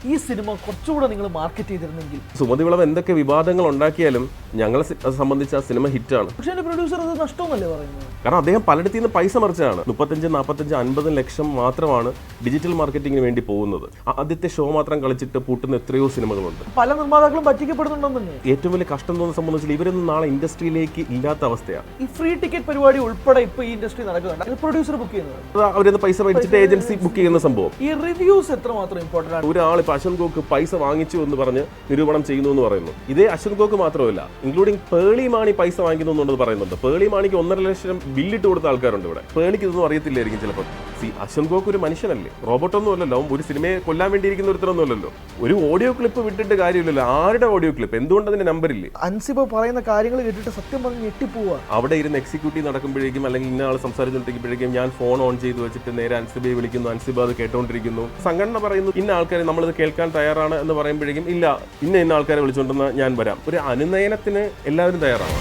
ഈ സിനിമ കുറച്ചുകൂടെ നിങ്ങൾ മാർക്കറ്റ് ചെയ്തിരുന്നെങ്കിൽ? സുമതി വിളവ് എന്തൊക്കെ വിവാദങ്ങൾ ഉണ്ടാക്കിയാലും ഞങ്ങളെ സംബന്ധിച്ച് ആ സിനിമ ഹിറ്റാണ്. പക്ഷേ എൻ്റെ പ്രൊഡ്യൂസർ അത് നഷ്ടമെന്നല്ലേ പറയുന്നത്? കാരണം അദ്ദേഹം പലയിടത്തു നിന്ന് പൈസ മറിച്ചാണ്. 35, 45, 50 ലക്ഷം മാത്രമാണ് ഡിജിറ്റൽ മാർക്കറ്റിങ്ങിന് വേണ്ടി പോകുന്നത്. ആദ്യത്തെ ഷോ മാത്രം കളിച്ചിട്ട് പൂട്ടുന്ന എത്രയോ സിനിമകളുണ്ട്. പല നിർമ്മാതാക്കളും പറ്റിക്കപ്പെടുന്നുണ്ടെന്ന്. ഏറ്റവും വലിയ കഷ്ടം തോന്നുന്ന സംബന്ധിച്ചാൽ ഇവരൊന്നും നാളെ ഇൻഡസ്ട്രിയിലേക്ക് ഇല്ലാത്ത അവസ്ഥയാണ്. ഈ ഫ്രീ ടിക്കറ്റ് പരിപാടി ഉൾപ്പെടെ ഇപ്പൊ ഈ ഇൻഡസ്ട്രി നടക്കുന്നുണ്ട്. പ്രൊഡ്യൂസർ ബുക്ക് ചെയ്യുന്നത്, അവരൊന്ന് പൈസ മേടിച്ചിട്ട് ഏജൻസി ബുക്ക് ചെയ്യുന്ന സംഭവം. ഈ റിവ്യൂസ് എത്രമാത്രം ഇമ്പോർട്ടന്റ് ആണ്? ഒരാൾ ഇപ്പൊ അശ്വന്ത് ഗോക്ക് പൈസ വാങ്ങിച്ചു എന്ന് പറഞ്ഞ് നിരൂപണം ചെയ്യുന്നു എന്ന് പറയുന്നു. ഇതേ അശ്വന്ത് ഗോക്ക് മാത്രമല്ല, ഇൻക്ലൂഡിംഗ് പേളി മാണി പൈസ വാങ്ങിക്കുന്നു എന്നുള്ളത് പറയുന്നുണ്ട്. പേളി മാണിക്ക് 1.5 ലക്ഷം ബില്ലിട്ട് കൊടുത്ത ആൾക്കാരുണ്ട് ഇവിടെ. പേളിക്ക് ഇതൊന്നും അറിയത്തില്ലായിരിക്കും ചിലപ്പോൾ. അശ്വന്ത് ഗോക്ക് ഒരു മനുഷ്യനല്ലേ, റോബോട്ടൊന്നും അല്ലല്ലോ. ഒരു സിനിമയെ കൊല്ലാൻ വേണ്ടിയിരിക്കുന്ന ഒരുത്തരൊന്നും അല്ലല്ലോ. ഒരു ഓഡിയോ ക്ലിപ്പ് വിട്ടിട്ട് കാര്യമില്ലല്ലോ. ആരുടെ ഓഡിയോ ക്ലിപ്പ്? എന്തുകൊണ്ട് അതിന്റെ നമ്പർ ഇല്ലേ? അൻസിബ പറയുന്ന കാര്യങ്ങൾ കേട്ടിട്ട് സത്യം പറഞ്ഞ് ഞെട്ടിപ്പോവാ. അവിടെ ഇരുന്ന് എക്സിക്യൂട്ടീവ് നടക്കുമ്പോഴേക്കും അല്ലെങ്കിൽ ഇന്ന ആൾ സംസാരിച്ചുകൊണ്ടിരിക്കുമ്പോഴേക്കും ഞാൻ ഫോൺ ഓൺ ചെയ്ത് വെച്ചിട്ട് നേരെ അൻസിബയെ വിളിക്കുന്നു. അൻസിബ അത് കേട്ടോണ്ടിരിക്കുന്നു. സംഘടന പറയുന്നു ഇന്ന ആൾക്കാരെ നമ്മളിത് കേൾക്കാൻ തയ്യാറാണ് എന്ന് പറയുമ്പോഴേക്കും ഇല്ല, ഇന്ന ആൾക്കാരെ വിളിച്ചുകൊണ്ടെന്ന് ഞാൻ വരാം. ഒരു അനുനയനത്തിന് എല്ലാവരും തയ്യാറാണ്.